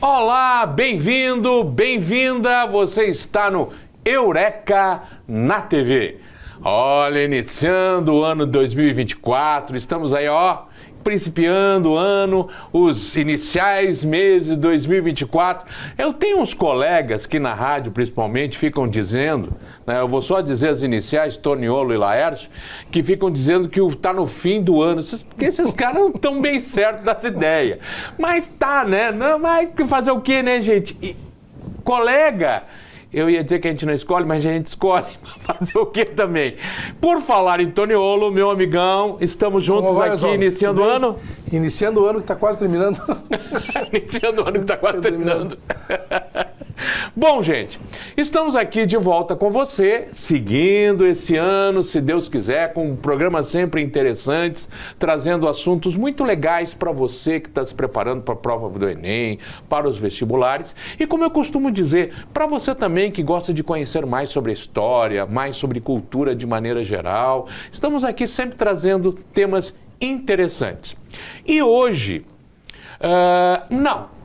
Olá, bem-vindo, bem-vinda, você está no Eureka na TV. Olha, iniciando o ano 2024, estamos aí, principiando o ano, os iniciais meses de 2024. Eu tenho uns colegas que na rádio, principalmente, ficam dizendo, né, eu vou só dizer as iniciais, Toniolo e Laércio, que ficam dizendo que está no fim do ano. Esses caras não estão bem certos das ideias. Mas tá, né? Não vai fazer o quê, né, gente? E, colega... Eu ia dizer que a gente não escolhe, mas a gente escolhe. Fazer o quê também? Por falar em Toniolo, meu amigão, estamos juntos aqui iniciando o ano. Iniciando o ano que está quase terminando. Iniciando o ano que está quase terminando. Bom, gente, estamos aqui de volta com você, seguindo esse ano, se Deus quiser, com programas sempre interessantes, trazendo assuntos muito legais para você que está se preparando para a prova do Enem, para os vestibulares. E como eu costumo dizer, para você também que gosta de conhecer mais sobre a história, mais sobre cultura de maneira geral, estamos aqui sempre trazendo temas interessantes. E hoje,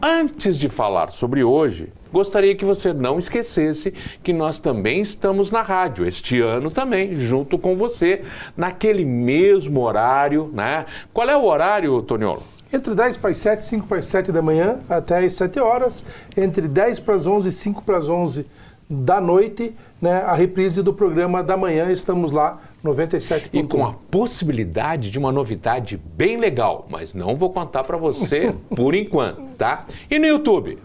antes de falar sobre hoje, gostaria que você não esquecesse que nós também estamos na rádio, este ano também, junto com você, naquele mesmo horário, né? Qual é o horário, Toniolo? Entre 10 para as 7, 5 para as 7 da manhã, até as 7 horas, entre 10 para as 11 e 5 para as 11 da noite, né, a reprise do programa da manhã, estamos lá, 97.1. E com a possibilidade de uma novidade bem legal, mas não vou contar para você por enquanto, tá? E no YouTube?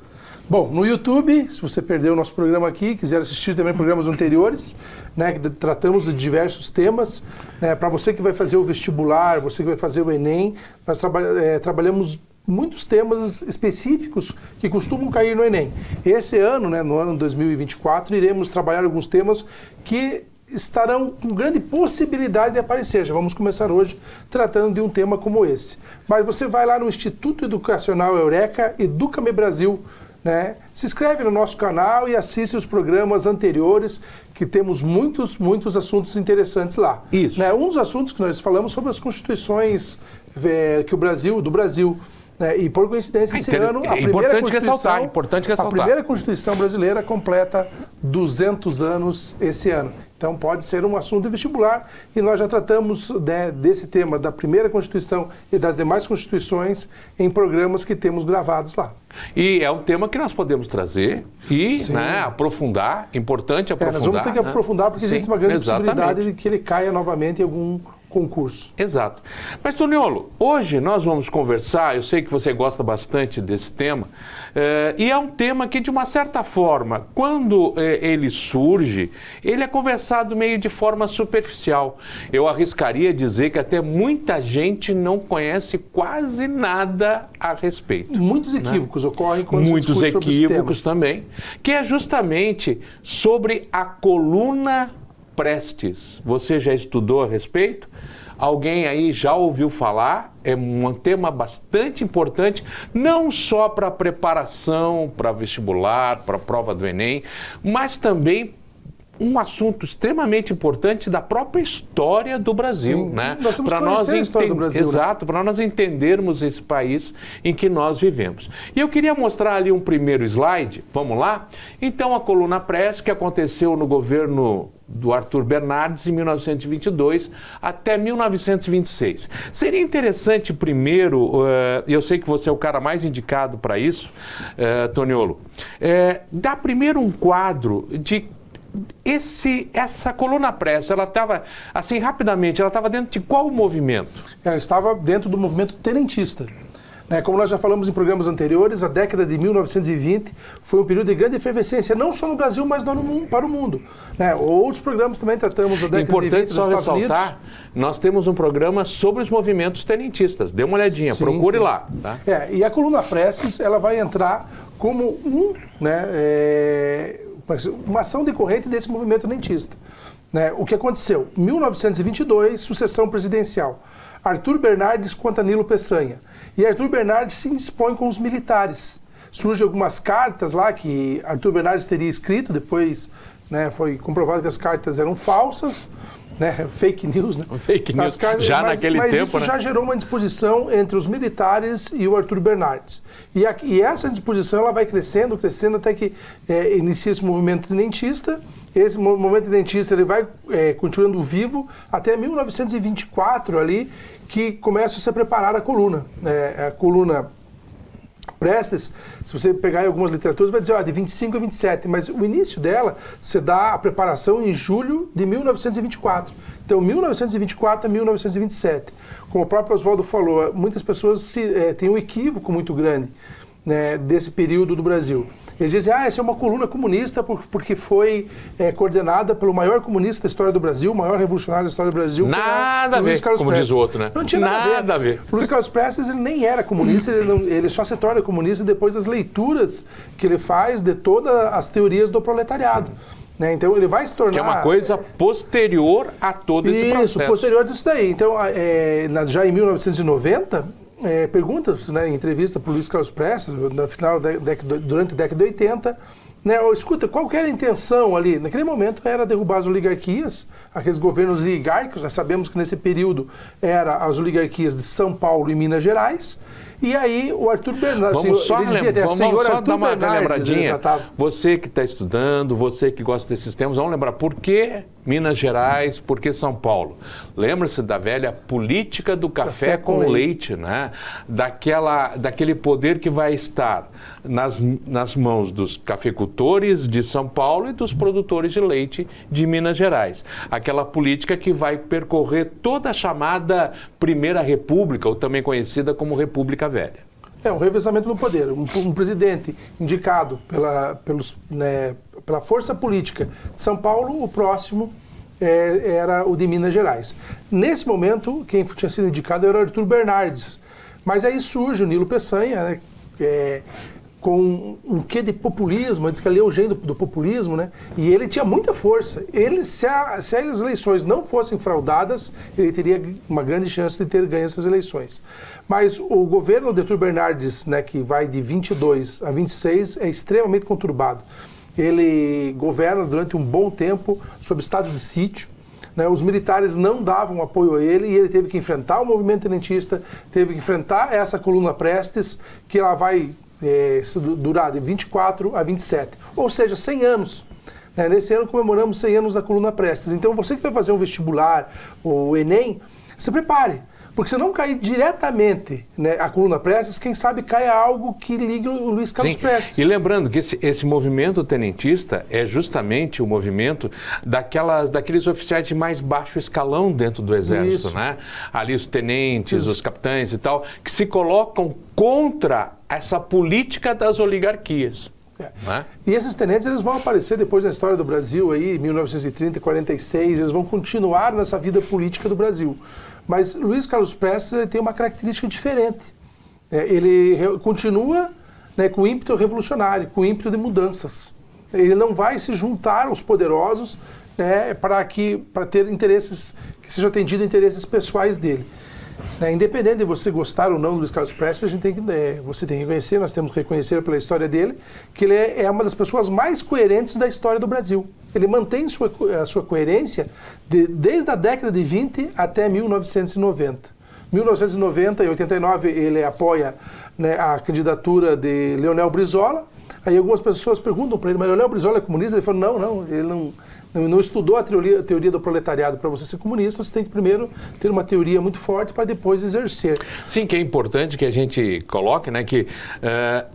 Bom, no YouTube, se você perdeu o nosso programa aqui, quiser assistir também programas anteriores, né, que tratamos de diversos temas, né, para você que vai fazer o vestibular, você que vai fazer o Enem, nós trabalhamos muitos temas específicos que costumam cair no Enem. Esse ano, né, no ano 2024, iremos trabalhar alguns temas que estarão com grande possibilidade de aparecer. Já vamos começar hoje tratando de um tema como esse. Mas você vai lá no Instituto Educacional Eureka, Educa-me Brasil, né? Se inscreve no nosso canal e assiste os programas anteriores, que temos muitos assuntos interessantes lá. Isso. Né? Um dos assuntos que nós falamos sobre as constituições do Brasil. E por coincidência, esse ano, a primeira Constituição brasileira completa 200 anos esse ano. Então pode ser um assunto de vestibular e nós já tratamos desse tema da primeira Constituição e das demais Constituições em programas que temos gravados lá. E é um tema que nós podemos trazer e aprofundar, importante aprofundar. Nós vamos ter que aprofundar porque existe uma grande possibilidade de que ele caia novamente em algum concurso. Exato. Mas, Toniolo, hoje nós vamos conversar, eu sei que você gosta bastante desse tema, e é um tema que, de uma certa forma, quando ele surge, ele é conversado meio de forma superficial. Eu arriscaria dizer que até muita gente não conhece quase nada a respeito. Muitos equívocos ocorrem quando se discute sobre esse tema. Muitos equívocos também, que é justamente sobre a coluna Prestes. Você já estudou a respeito? Alguém aí já ouviu falar? É um tema bastante importante, não só para a preparação, para vestibular, para a prova do Enem, mas também um assunto extremamente importante da própria história do Brasil, Sim, né? Nós temos que conhecer a história do Brasil. Exato, para nós entendermos esse país em que nós vivemos. E eu queria mostrar ali um primeiro slide, vamos lá? Então, a coluna Prestes, que aconteceu no governo do Arthur Bernardes, em 1922 até 1926. Seria interessante primeiro, eu sei que você é o cara mais indicado para isso, Toniolo, dar primeiro um quadro de essa coluna Prestes, ela estava, assim, rapidamente, ela estava dentro de qual movimento? Ela estava dentro do movimento tenentista. Como nós já falamos em programas anteriores, a década de 1920 foi um período de grande efervescência, não só no Brasil, mas para o mundo. Outros programas também tratamos a década de 20 nos Estados Unidos. Nós temos um programa sobre os movimentos tenentistas. Dê uma olhadinha, procure lá. Tá? E a coluna Prestes, ela vai entrar como uma ação decorrente desse movimento tenentista. O que aconteceu? 1922, sucessão presidencial. Arthur Bernardes contra Nilo Peçanha. E Arthur Bernardes se indispõe com os militares. Surgem algumas cartas lá que Arthur Bernardes teria escrito depois né? Foi comprovado que as cartas eram falsas, né? Fake news, né? Fake news, já naquele tempo, isso né? já gerou uma disposição entre os militares e o Arthur Bernardes. E essa disposição ela vai crescendo até que inicia esse movimento tenentista. Esse movimento tenentista ele vai continuando vivo até 1924 ali, que começa a se preparar a coluna. A coluna Prestes, se você pegar em algumas literaturas, vai dizer de 25 a 27, mas o início dela se dá a preparação em julho de 1924. Então, 1924 a 1927. Como o próprio Oswaldo falou, muitas pessoas têm um equívoco muito grande, né, desse período do Brasil. Eles dizem, essa é uma coluna comunista porque foi coordenada pelo maior comunista da história do Brasil, o maior revolucionário da história do Brasil. Nada a ver, como diz o outro, né? Não tinha nada a ver. Luiz Carlos Prestes ele nem era comunista, ele só se torna comunista depois das leituras que ele faz de todas as teorias do proletariado. Né? Então ele vai se tornar... Que é uma coisa posterior a todo esse processo. Isso, posterior a isso daí. Então, já em 1990... perguntas, né, em entrevista para o Luiz Carlos Prestes, durante a década de 80, né, escuta, qual que era a intenção ali? Naquele momento era derrubar as oligarquias, aqueles governos oligárquicos, nós sabemos que nesse período eram as oligarquias de São Paulo e Minas Gerais, e aí o Arthur Bernardes... Vamos só dar uma lembradinha. Você que está estudando, você que gosta desses temas, vamos lembrar por que Minas Gerais, por que São Paulo? Lembra-se da velha política do café com leite, né? Daquele poder que vai estar nas mãos dos cafeicultores de São Paulo e dos produtores de leite de Minas Gerais. Aquela política que vai percorrer toda a chamada Primeira República, ou também conhecida como República Velha. Um revezamento no poder. Um presidente indicado pela força política de São Paulo, o próximo era o de Minas Gerais. Nesse momento, quem tinha sido indicado era o Arthur Bernardes. Mas aí surge o Nilo Peçanha, né, com um quê de populismo, diz que ali é o gênio do populismo, né? E ele tinha muita força. Se as eleições não fossem fraudadas, ele teria uma grande chance de ter ganho essas eleições. Mas o governo de Arthur Bernardes, né, que vai de 22 a 26, é extremamente conturbado. Ele governa durante um bom tempo sob estado de sítio. Né, os militares não davam apoio a ele e ele teve que enfrentar o movimento tenentista, teve que enfrentar essa coluna Prestes, que ela vai durar de 24 a 27, ou seja, 100 anos. Né? Nesse ano comemoramos 100 anos da coluna Prestes. Então você que vai fazer um vestibular, o Enem, se prepare. Porque se não cair diretamente, né, a coluna Prestes, quem sabe caia algo que ligue o Luiz Carlos Prestes. E lembrando que esse movimento tenentista é justamente o movimento daqueles oficiais de mais baixo escalão dentro do Exército, né? Ali os tenentes, os capitães e tal, que se colocam contra essa política das oligarquias. Né? E esses tenentes eles vão aparecer depois na história do Brasil, aí, 1930 e 46, eles vão continuar nessa vida política do Brasil. Mas Luiz Carlos Prestes ele tem uma característica diferente. Ele continua, né, com ímpeto revolucionário, com ímpeto de mudanças. Ele não vai se juntar aos poderosos, né, para ter interesses, que sejam atendidos interesses pessoais dele. Independente de você gostar ou não do Luiz Carlos Prestes, você tem que reconhecer, nós temos que reconhecer pela história dele, que ele é uma das pessoas mais coerentes da história do Brasil. Ele mantém a sua coerência desde a década de 20 até 1990. 1990 e 89 ele apoia, né, a candidatura de Leonel Brizola. Aí algumas pessoas perguntam para ele, mas Leonel Brizola é comunista? Ele falou, não, ele não estudou a teoria do proletariado. Para você ser comunista, você tem que primeiro ter uma teoria muito forte para depois exercer. Sim, que é importante que a gente coloque, né, que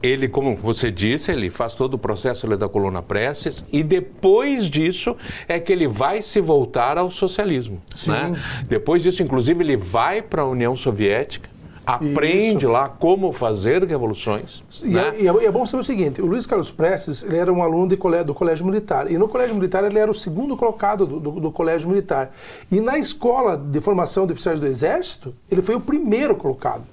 ele, como você disse, ele faz todo o processo da coluna Prestes e depois disso é que ele vai se voltar ao socialismo. Né? Depois disso, inclusive, ele vai para a União Soviética, aprende lá como fazer revoluções. E é bom saber o seguinte, o Luiz Carlos Prestes ele era um aluno do Colégio Militar, e no Colégio Militar ele era o segundo colocado do Colégio Militar. E na escola de formação de oficiais do Exército, ele foi o primeiro colocado.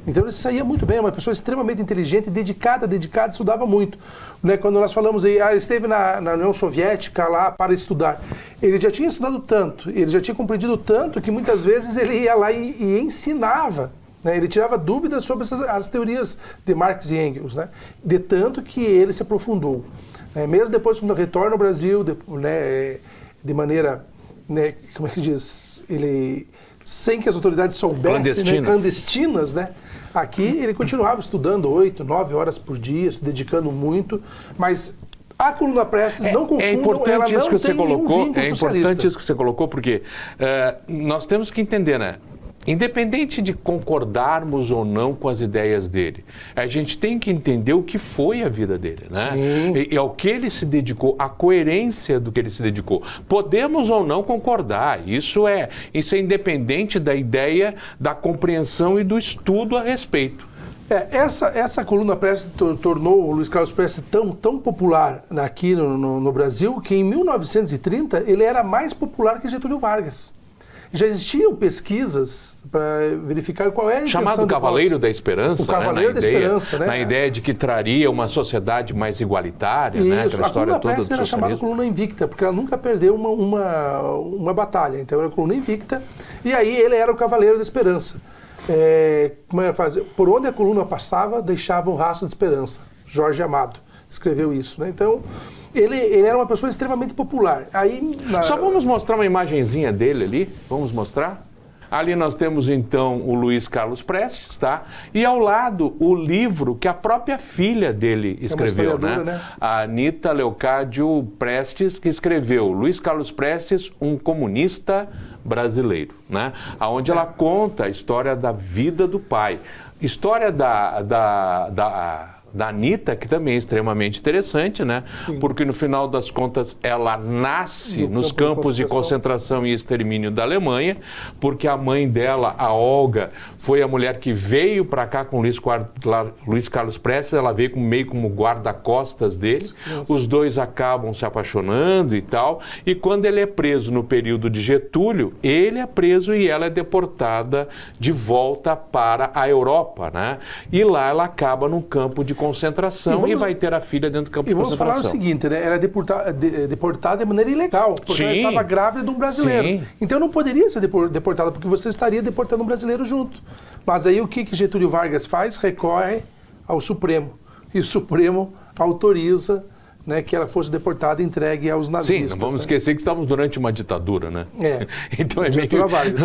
Então ele saía muito bem, uma pessoa extremamente inteligente, dedicada, estudava muito. Né? Quando nós falamos aí, ele esteve na União Soviética lá para estudar. Ele já tinha estudado tanto, ele já tinha compreendido tanto, que muitas vezes ele ia lá e ensinava. Ele tirava dúvidas sobre as teorias de Marx e Engels, né? De tanto que ele se aprofundou. Mesmo depois, quando retorna ao Brasil, de maneira, como é que diz, ele, sem que as autoridades soubessem, clandestinas, né? Aqui ele continuava estudando 8, 9 horas por dia, se dedicando muito, mas a coluna Prestes, não confundam, é importante isso que você colocou, importante isso que você colocou, porque nós temos que entender, né? Independente de concordarmos ou não com as ideias dele, a gente tem que entender o que foi a vida dele, né? E ao que ele se dedicou, a coerência do que ele se dedicou. Podemos ou não concordar, isso é independente da ideia, da compreensão e do estudo a respeito. Essa coluna Prestes tornou o Luiz Carlos Prestes tão popular aqui no Brasil que em 1930 ele era mais popular que Getúlio Vargas. Já existiam pesquisas para verificar qual era a intenção chamado Cavaleiro da Esperança, o Cavaleiro da Esperança, né? Na ideia de que traria uma sociedade mais igualitária, né? Aquela história toda do socialismo. Era chamada coluna invicta, porque ela nunca perdeu uma batalha, então era coluna invicta, e aí ele era o Cavaleiro da Esperança. Como era fazer? Por onde a coluna passava, deixava um rastro de esperança. Jorge Amado escreveu isso, né? Então, ele era uma pessoa extremamente popular. Só vamos mostrar uma imagenzinha dele ali? Vamos mostrar? Ali nós temos então o Luiz Carlos Prestes, tá? E ao lado o livro que a própria filha dele escreveu, né? A Anita Leocádio Prestes, que escreveu Luiz Carlos Prestes, um comunista brasileiro, né? Onde ela conta a história da vida do pai. História da Anita, que também é extremamente interessante, né? Sim. Porque no final das contas ela nasce nos campos de concentração e extermínio da Alemanha, porque a mãe dela, a Olga, foi a mulher que veio para cá com Luiz Carlos Prestes, ela veio meio como guarda-costas dele. Nossa. Os dois acabam se apaixonando e tal, e quando ele é preso no período de Getúlio, ele é preso e ela é deportada de volta para a Europa, né? E lá ela acaba num campo de concentração e vai ter a filha dentro do campo de concentração. Vamos falar o seguinte, né? Ela é deportada de maneira ilegal, porque ela estava grávida de um brasileiro. Sim. Então não poderia ser deportada, porque você estaria deportando um brasileiro junto. Mas aí o que Getúlio Vargas faz? Recorre ao Supremo. E o Supremo autoriza, né, que ela fosse deportada e entregue aos nazistas. Sim, não vamos esquecer que estávamos durante uma ditadura, né? Então é meio... Vargas.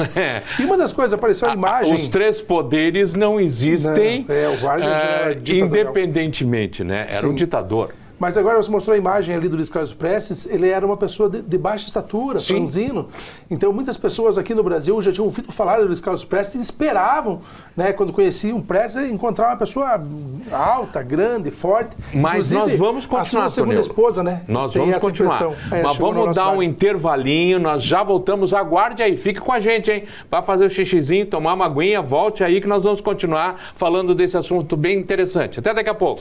E uma das coisas, apareceu a imagem... Os três poderes não existem o Vargas era independentemente, né? Era um ditador. Mas agora você mostrou a imagem ali do Luiz Carlos Prestes, ele era uma pessoa de baixa estatura, franzino. Então muitas pessoas aqui no Brasil já tinham ouvido falar do Luiz Carlos Prestes e esperavam, né, quando conheciam Prestes, encontrar uma pessoa alta, grande, forte. Mas nós vamos continuar, a sua segunda esposa, né? Nós vamos continuar. Mas vamos dar um intervalinho, nós já voltamos, aguarde aí, fique com a gente, hein? Vai fazer o xixizinho, tomar uma aguinha, volte aí que nós vamos continuar falando desse assunto bem interessante. Até daqui a pouco.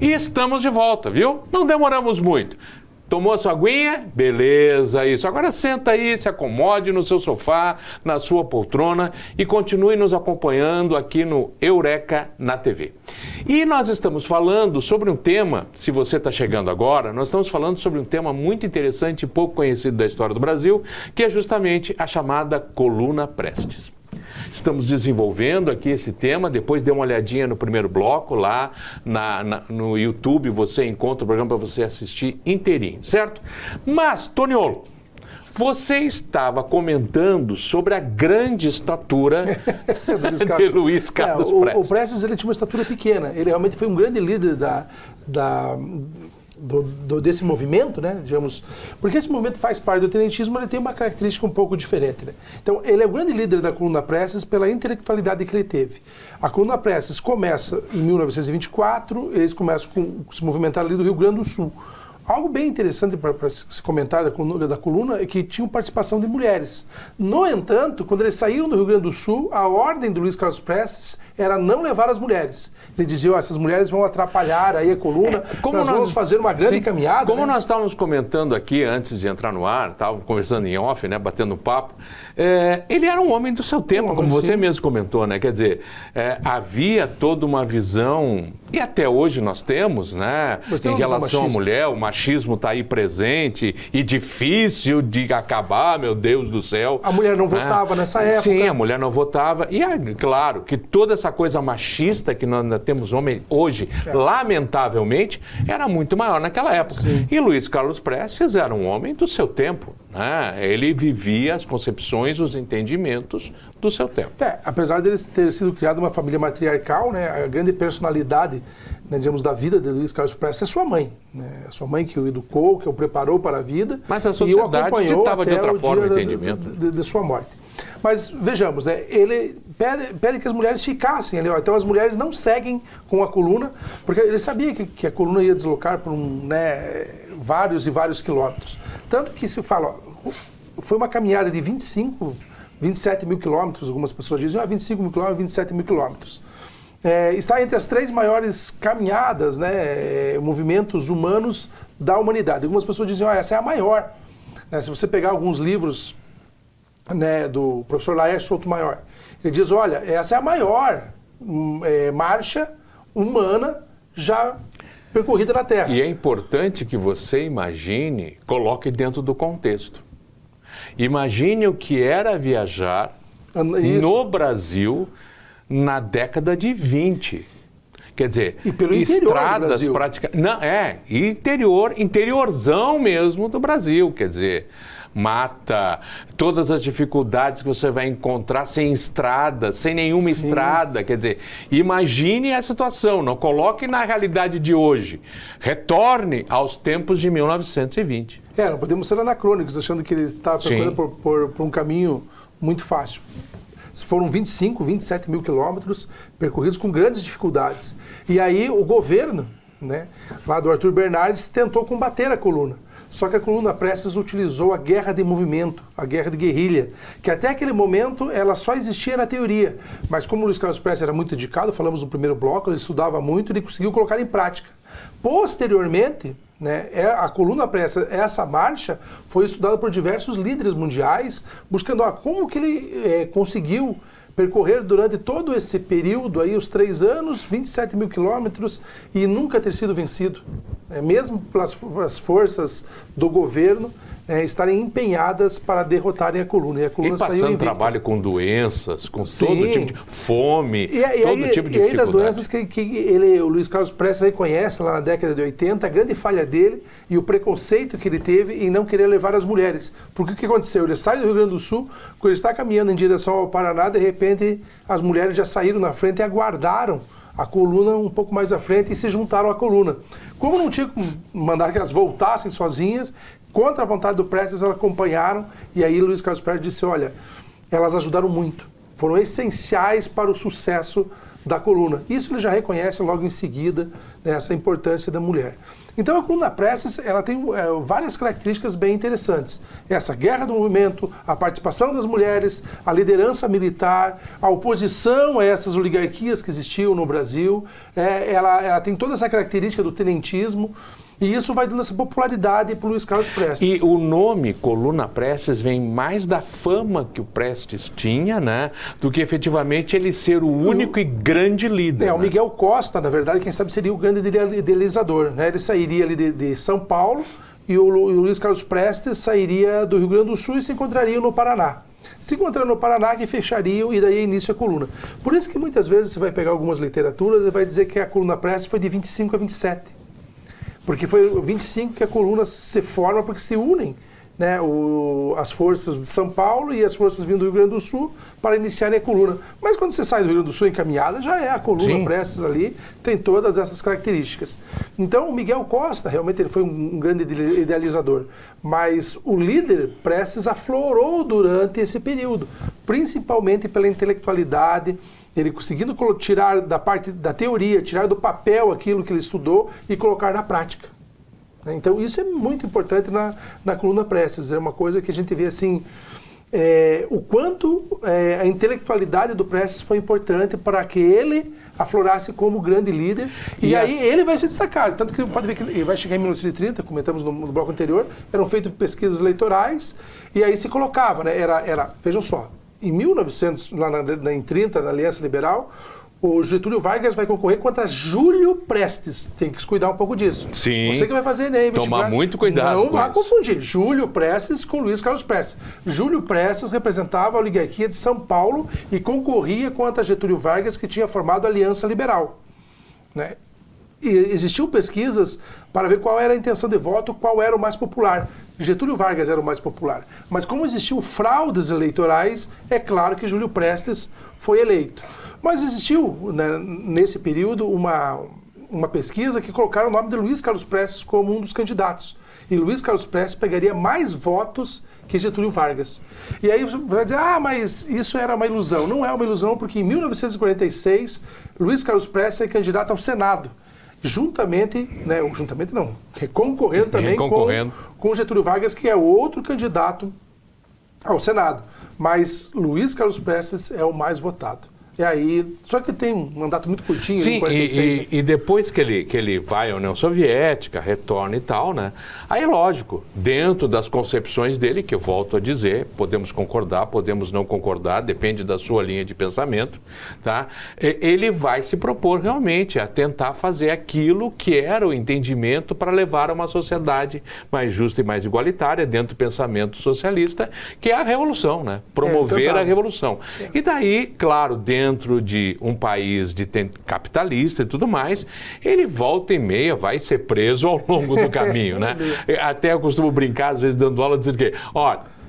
E estamos de volta, viu? Não demoramos muito. Tomou a sua aguinha? Beleza, isso. Agora senta aí, se acomode no seu sofá, na sua poltrona e continue nos acompanhando aqui no Eureka na TV. E nós estamos falando sobre um tema, se você está chegando agora, nós estamos falando sobre um tema muito interessante e pouco conhecido da história do Brasil, que é justamente a chamada coluna Prestes. Estamos desenvolvendo aqui esse tema, depois dê uma olhadinha no primeiro bloco, lá no YouTube você encontra o programa para você assistir inteirinho, certo? Mas, Toniolo, você estava comentando sobre a grande estatura de Luiz Carlos Prestes. O Prestes ele tinha uma estatura pequena, ele realmente foi um grande líder desse movimento, né, digamos, porque esse movimento faz parte do tenentismo, ele tem uma característica um pouco diferente, né? Então, ele é o grande líder da coluna Prestes pela intelectualidade que ele teve. A coluna Prestes começa em 1924, eles começam a se movimentar ali do Rio Grande do Sul. Algo bem interessante para se comentar da coluna é que tinham participação de mulheres. No entanto, quando eles saíram do Rio Grande do Sul, a ordem do Luiz Carlos Prestes era não levar as mulheres. Ele dizia, essas mulheres vão atrapalhar aí a coluna, nós vamos fazer uma grande caminhada. Como nós estávamos comentando aqui antes de entrar no ar, estávamos conversando em off, né, batendo papo, ele era um homem do seu tempo, como você mesmo comentou, né? Quer dizer, havia toda uma visão, e até hoje nós temos, né, em relação à mulher, o machismo machismo está aí presente e difícil de acabar, meu Deus do céu. A mulher não votava nessa época. Sim, a mulher não votava. E claro que toda essa coisa machista que nós temos hoje, lamentavelmente, era muito maior naquela época. Sim. E Luiz Carlos Prestes era um homem do seu tempo, né? Ele vivia as concepções, os entendimentos do seu tempo. Apesar dele ter sido criado uma família matriarcal, né, a grande personalidade, né, digamos, da vida de Luiz Carlos Prestes é sua mãe. Né? A sua mãe que o educou, que o preparou para a vida. Mas a sociedade ditava de outra forma o entendimento. De sua morte. Mas vejamos, né, ele pede que as mulheres ficassem ali. Então as mulheres não seguem com a coluna, porque ele sabia que a coluna ia deslocar por vários e vários quilômetros. Tanto que se fala, foi uma caminhada de 27 mil quilômetros, algumas pessoas dizem 25 mil quilômetros, 27 mil quilômetros. Está entre as 3 maiores caminhadas, né, movimentos humanos da humanidade. Algumas pessoas dizem, essa é a maior. Se você pegar alguns livros, né, do professor Laércio Souto-Maior, ele diz, olha, essa é a maior marcha humana já percorrida na Terra. E é importante que você imagine, coloque dentro do contexto. Imagine o que era viajar no Brasil na década de 20. Quer dizer, e pelo estradas praticamente... Não, interiorzão mesmo do Brasil, quer dizer, mata, todas as dificuldades que você vai encontrar sem estrada, sem nenhuma estrada, quer dizer, imagine a situação, não coloque na realidade de hoje, retorne aos tempos de 1920. Não podemos ser anacrônicos, achando que ele estava percorrendo por um caminho muito fácil. Foram 25, 27 mil quilômetros percorridos com grandes dificuldades. E aí o governo, né, lá do Arthur Bernardes, tentou combater a coluna. Só que a coluna Prestes utilizou a guerra de movimento, a guerra de guerrilha, que até aquele momento ela só existia na teoria. Mas como o Luiz Carlos Prestes era muito dedicado, falamos no primeiro bloco, ele estudava muito, ele conseguiu colocar em prática. Posteriormente, né, a coluna Prestes, essa marcha, foi estudada por diversos líderes mundiais, buscando como que ele conseguiu percorrer durante todo esse período, aí, os 3 anos, 27 mil quilômetros, e nunca ter sido vencido. Mesmo pelas forças do governo estarem empenhadas para derrotarem a coluna. E a coluna saiu passando invicta. Trabalho com doenças, com todo tipo de fome, todo tipo de dificuldade. E aí das doenças que o Luiz Carlos Prestes reconhece lá na década de 80, a grande falha dele e o preconceito que ele teve em não querer levar as mulheres. Porque o que aconteceu? Ele sai do Rio Grande do Sul, quando ele está caminhando em direção ao Paraná, de repente as mulheres já saíram na frente e aguardaram a coluna um pouco mais à frente e se juntaram à coluna. Como não tinha como mandar que elas voltassem sozinhas, contra a vontade do Prestes, elas acompanharam, e aí Luiz Carlos Prestes disse, olha, elas ajudaram muito, foram essenciais para o sucesso da coluna. Isso ele já reconhece logo em seguida, né, essa importância da mulher. Então a coluna Prestes, ela tem várias características bem interessantes. Essa guerra do movimento, a participação das mulheres, a liderança militar, a oposição a essas oligarquias que existiam no Brasil, ela tem toda essa característica do tenentismo, e isso vai dando essa popularidade para o Luiz Carlos Prestes. E o nome Coluna Prestes vem mais da fama que o Prestes tinha, né, do que efetivamente ele ser o único e grande líder. O Miguel Costa, na verdade, quem sabe seria o grande idealizador. Né? Ele sairia ali de São Paulo e o Luiz Carlos Prestes sairia do Rio Grande do Sul e se encontrariam no Paraná. Se encontrando no Paraná, que fechariam e daí início a coluna. Por isso que muitas vezes você vai pegar algumas literaturas e vai dizer que a coluna Prestes foi de 25 a 27. Porque foi 25 que a coluna se forma, porque se unem, né, as forças de São Paulo e as forças vindo do Rio Grande do Sul para iniciarem a coluna. Mas quando você sai do Rio Grande do Sul encaminhada, já é a coluna Prestes ali, tem todas essas características. Então o Miguel Costa, realmente ele foi um grande idealizador, mas o líder Prestes aflorou durante esse período, principalmente pela intelectualidade, ele conseguindo tirar da parte da teoria, tirar do papel aquilo que ele estudou e colocar na prática. Então isso é muito importante na coluna Prestes, é uma coisa que a gente vê assim, o quanto a intelectualidade do Prestes foi importante para que ele aflorasse como grande líder, e aí ele vai se destacar, tanto que pode ver que ele vai chegar em 1930, comentamos no bloco anterior, eram feitas pesquisas eleitorais, e aí se colocava, né, vejam só, em 1900, em 30, na Aliança Liberal, o Getúlio Vargas vai concorrer contra Júlio Prestes. Tem que se cuidar um pouco disso. Sim. Você que vai fazer Enem, tomar muito cuidado. Não vá confundir Júlio Prestes com Luiz Carlos Prestes. Júlio Prestes representava a oligarquia de São Paulo e concorria contra Getúlio Vargas, que tinha formado a Aliança Liberal. Né? E existiam pesquisas para ver qual era a intenção de voto, qual era o mais popular. Getúlio Vargas era o mais popular. Mas como existiam fraudes eleitorais, é claro que Júlio Prestes foi eleito. Mas existiu, né, nesse período, uma pesquisa que colocaram o nome de Luiz Carlos Prestes como um dos candidatos. E Luiz Carlos Prestes pegaria mais votos que Getúlio Vargas. E aí você vai dizer, mas isso era uma ilusão. Não é uma ilusão, porque em 1946, Luiz Carlos Prestes é candidato ao Senado. Concorrendo também com Getúlio Vargas, que é outro candidato ao Senado. Mas Luiz Carlos Prestes é o mais votado. E aí, só que tem um mandato muito curtinho. Sim, em 46, e depois que ele vai à União Soviética, retorna e tal, né? Aí, lógico, dentro das concepções dele, que eu volto a dizer, podemos concordar, podemos não concordar, depende da sua linha de pensamento, tá? Ele vai se propor realmente a tentar fazer aquilo que era o entendimento para levar a uma sociedade mais justa e mais igualitária dentro do pensamento socialista, que é a revolução, né? Promover a revolução. E daí, claro, dentro de um país capitalista e tudo mais, ele volta e meia vai ser preso ao longo do caminho, né? Até eu costumo brincar, às vezes, dando aula, dizendo que,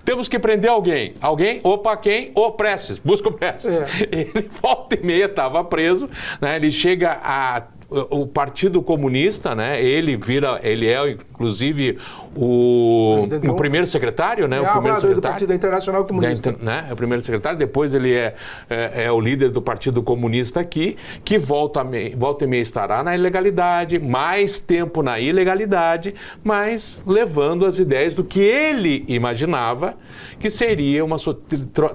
temos que prender alguém. Alguém? Opa, quem? O Prestes. Busca o Prestes. Ele volta e meia estava preso, né? Ele chega o Partido Comunista, né? Ele é, inclusive, o primeiro secretário, né? O primeiro secretário do Partido Internacional Comunista. Né? É o primeiro secretário, depois ele é o líder do Partido Comunista aqui, que volta e meia estará na ilegalidade, mais tempo na ilegalidade, mas levando as ideias do que ele imaginava que seria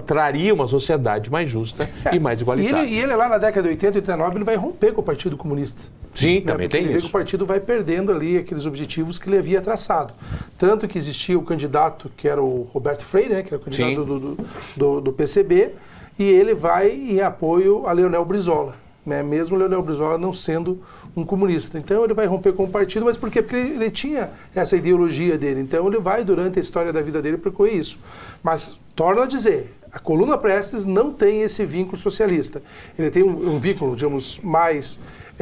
traria uma sociedade mais justa e mais igualitária. E ele lá na década de 80 e 89, ele vai romper com o Partido Comunista. Sim, também tem isso. Ele vê que o partido vai perdendo ali aqueles objetivos que ele havia traçado. Tanto que existia o candidato, que era o Roberto Freire, né, que era o candidato do PCB, e ele vai em apoio a Leonel Brizola, né, mesmo Leonel Brizola não sendo um comunista. Então ele vai romper com o partido, mas por quê? Porque ele tinha essa ideologia dele. Então ele vai, durante a história da vida dele, percorrer isso. Mas, torno a dizer, a coluna Prestes não tem esse vínculo socialista. Ele tem um vínculo, digamos, mais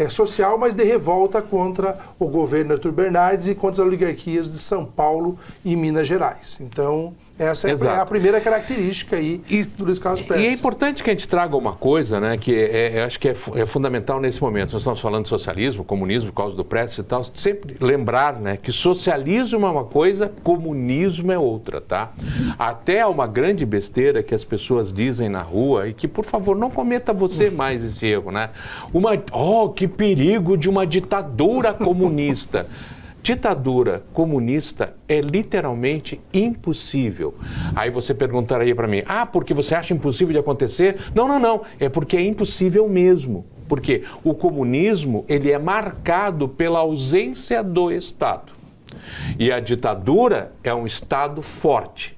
social, mas de revolta contra o governo Arthur Bernardes e contra as oligarquias de São Paulo e Minas Gerais. Então, essa é a primeira característica aí do Luiz Carlos Prestes. E é importante que a gente traga uma coisa, né, que eu acho que é fundamental nesse momento. Nós estamos falando de socialismo, comunismo, por causa do Prestes e tal. Sempre lembrar, né, que socialismo é uma coisa, comunismo é outra, tá? Até uma grande besteira que as pessoas dizem na rua e que, por favor, não cometa você mais esse erro, né? Que perigo de uma ditadura comunista. Ditadura comunista é literalmente impossível. Aí você perguntaria para mim, porque você acha impossível de acontecer? Não. É porque é impossível mesmo. Porque o comunismo, ele é marcado pela ausência do Estado. E a ditadura é um Estado forte,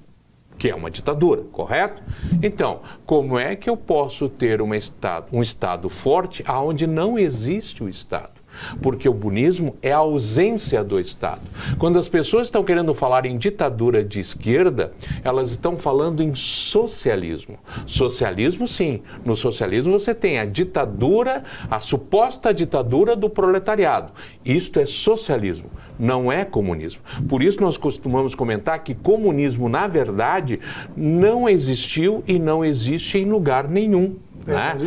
que é uma ditadura, correto? Então, como é que eu posso ter um Estado forte onde não existe o Estado? Porque o comunismo é a ausência do Estado. Quando as pessoas estão querendo falar em ditadura de esquerda, elas estão falando em socialismo. Socialismo, sim. No socialismo você tem a ditadura, a suposta ditadura do proletariado. Isto é socialismo, não é comunismo. Por isso nós costumamos comentar que comunismo, na verdade, não existiu e não existe em lugar nenhum. Né?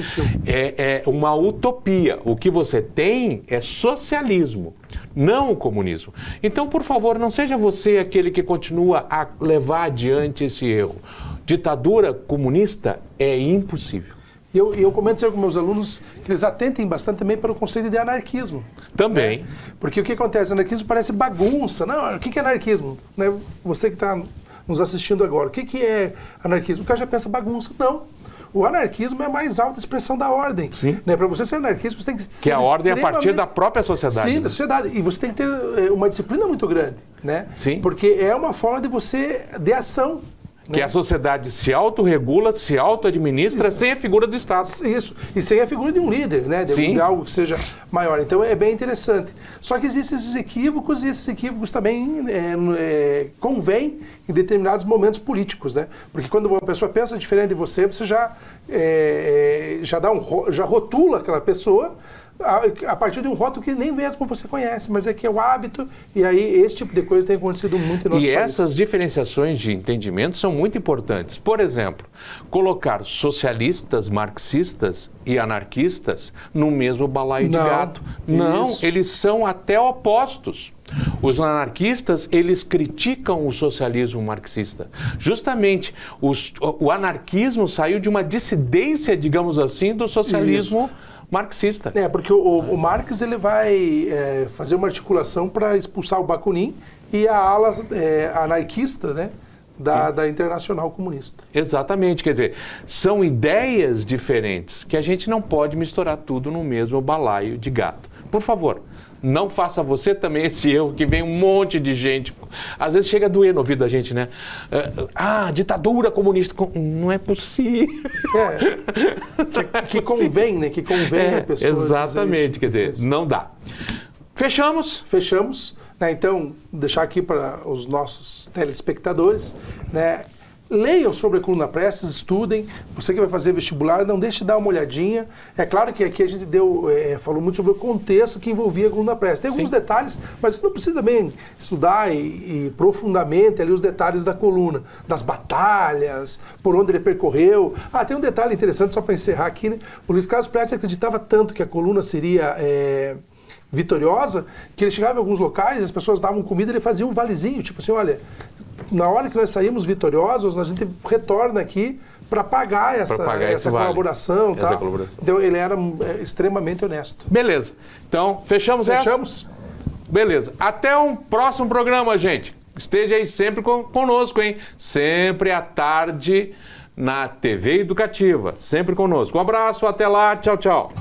É uma utopia. O que você tem é socialismo, não o comunismo. Então, por favor, não seja você aquele que continua a levar adiante esse erro. Ditadura comunista é impossível. E eu comento sempre com meus alunos que eles atentem bastante também para o conceito de anarquismo. Também. Né? Porque o que acontece? Anarquismo parece bagunça. Não, o que é anarquismo? Né? Você que está nos assistindo agora, o que é anarquismo? O cara já pensa bagunça. Não. O anarquismo é a mais alta expressão da ordem. Sim. Né? Para você ser anarquista, você tem que ser que a ordem é a partir da própria sociedade. Sim, da sociedade. E você tem que ter uma disciplina muito grande. Né? Sim. Porque é uma forma de ação. Que a sociedade se autorregula, se auto-administra sem a figura do Estado. Isso. E sem a figura de um líder, né? De algo que seja maior. Então é bem interessante. Só que existem esses equívocos e esses equívocos também convêm em determinados momentos políticos, né? Porque quando uma pessoa pensa diferente de você, você já rotula aquela pessoa a partir de um rótulo que nem mesmo você conhece, mas é que é o hábito, e aí esse tipo de coisa tem acontecido muito em nosso país. E essas diferenciações de entendimento são muito importantes. Por exemplo, colocar socialistas, marxistas e anarquistas no mesmo balaio de gato. Não, eles são até opostos. Os anarquistas, eles criticam o socialismo marxista. Justamente, o anarquismo saiu de uma dissidência, digamos assim, do socialismo marxista. Porque o Marx ele vai fazer uma articulação para expulsar o Bakunin e a ala anarquista, né, da Internacional Comunista. Exatamente, quer dizer, são ideias diferentes que a gente não pode misturar tudo no mesmo balaio de gato. Por favor, não faça você também esse erro que vem um monte de gente. Às vezes chega a doer no ouvido da gente, né? Ditadura comunista. Não é possível. Que convém, né? Que convém a pessoa. Exatamente, quer dizer, não dá. Fechamos? Fechamos. Né? Então, deixar aqui para os nossos telespectadores, né? Leiam sobre a coluna Prestes, estudem. Você que vai fazer vestibular, não deixe de dar uma olhadinha. É claro que aqui a gente falou muito sobre o contexto que envolvia a coluna Prestes. Tem alguns detalhes, mas você não precisa também estudar e profundamente ali os detalhes da coluna, das batalhas, por onde ele percorreu. Tem um detalhe interessante, só para encerrar aqui, né? O Luiz Carlos Prestes acreditava tanto que a coluna seria vitoriosa, que ele chegava em alguns locais, as pessoas davam comida e ele fazia um valezinho, tipo assim, olha, na hora que nós saímos vitoriosos, a gente retorna aqui para pagar essa colaboração. Essa colaboração. Então ele era extremamente honesto. Beleza. Então, fechamos essa? Fechamos. Beleza. Até um próximo programa, gente. Esteja aí sempre conosco, hein? Sempre à tarde na TV Educativa. Sempre conosco. Um abraço, até lá. Tchau, tchau.